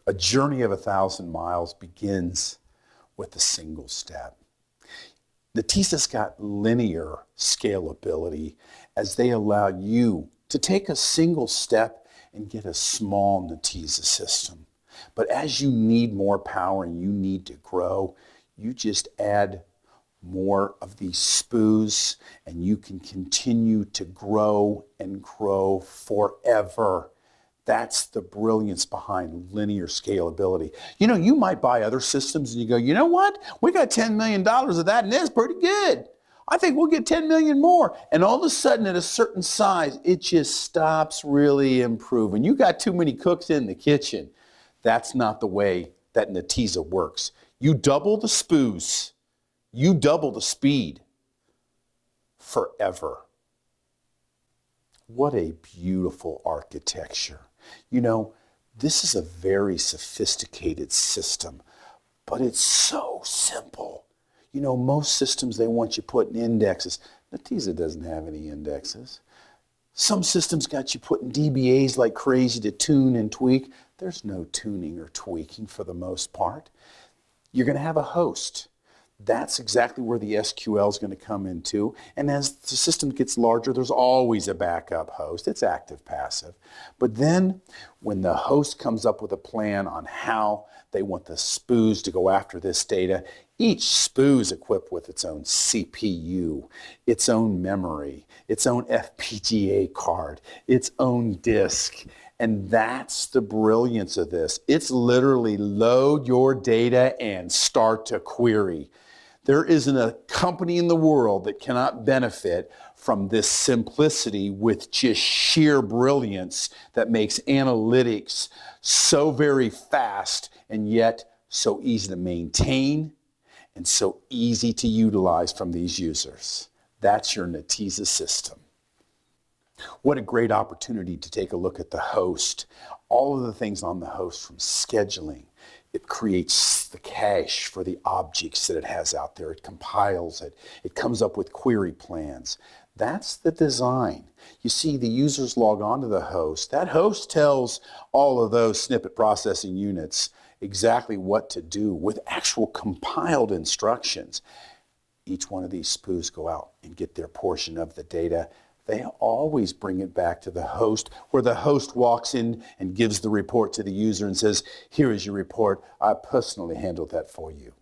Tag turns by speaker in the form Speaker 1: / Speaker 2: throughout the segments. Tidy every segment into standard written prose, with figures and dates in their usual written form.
Speaker 1: A journey of 1,000 miles begins with a single step. Netezza's got linear scalability as they allow you to take a single step and get a small Netezza system. But as you need more power and you need to grow, you just add more of these spoos and you can continue to grow and grow forever. That's the brilliance behind linear scalability. You know, you might buy other systems and you go, you know what? We got $10 million of that and that's pretty good. I think we'll get 10 million more. And all of a sudden at a certain size, it just stops really improving. You got too many cooks in the kitchen. That's not the way that Netezza works. You double the spoos, you double the speed forever. What a beautiful architecture. You know, this is a very sophisticated system, but it's so simple. You know, most systems, they want you putting indexes. Netezza doesn't have any indexes. Some systems got you putting DBAs like crazy to tune and tweak. There's no tuning or tweaking for the most part. You're going to have a host. That's exactly where the SQL is going to come into. And as the system gets larger, there's always a backup host. It's active passive. But then when the host comes up with a plan on how they want the spoos to go after this data, each spoo is equipped with its own CPU, its own memory, its own FPGA card, its own disk. And that's the brilliance of this. It's literally load your data and start to query. There isn't a company in the world that cannot benefit from this simplicity with just sheer brilliance that makes analytics so very fast and yet so easy to maintain and so easy to utilize from these users. That's your Netezza system. What a great opportunity to take a look at the host. All of the things on the host, from scheduling. It creates the cache for the objects that it has out there. It compiles it. It comes up with query plans. That's the design. You see, the users log on to the host. That host tells all of those snippet processing units exactly what to do with actual compiled instructions. Each one of these spoos go out and get their portion of the data. They always bring it back to the host, where the host walks in and gives the report to the user and says, here is your report. I personally handled that for you.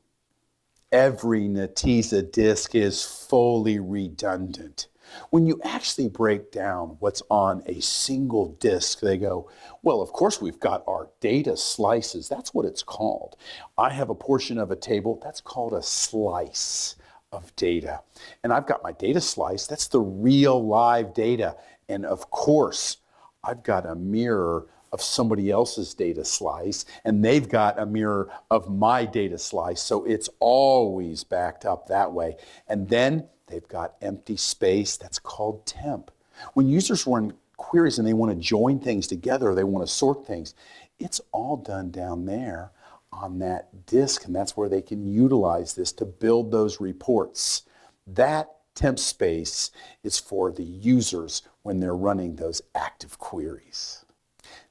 Speaker 1: Every Netezza disk is fully redundant. When you actually break down what's on a single disk, they go, well, of course we've got our data slices. That's what it's called. I have a portion of a table. That's called a slice of data. And I've got my data slice. That's the real live data. And of course, I've got a mirror of somebody else's data slice, and they've got a mirror of my data slice. So it's always backed up that way. And then they've got empty space. That's called temp. When users run queries and they want to join things together, or they want to sort things, it's all done down there on that disk, and that's where they can utilize this to build those reports. That temp space is for the users when they're running those active queries.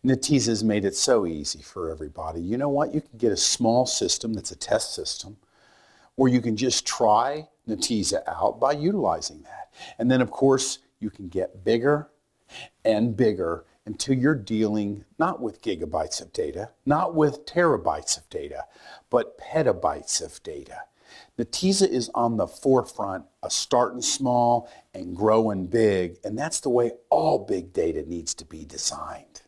Speaker 1: Netezza has made it so easy for everybody. You know what? You can get a small system that's a test system, or you can just try Netezza out by utilizing that. And then, of course, you can get bigger and bigger until you're dealing not with gigabytes of data, not with terabytes of data, but petabytes of data. Netezza is on the forefront of starting small and growing big, and that's the way all big data needs to be designed.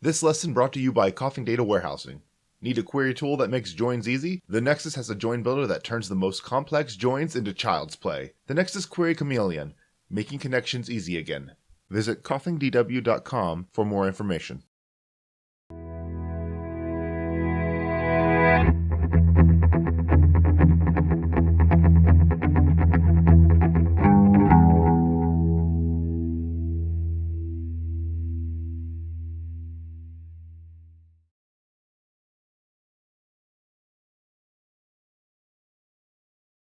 Speaker 2: This lesson brought to you by Coffing Data Warehousing. Need a query tool that makes joins easy? The Nexus has a join builder that turns the most complex joins into child's play. The Nexus Query Chameleon, making connections easy again. Visit coffingdw.com for more information.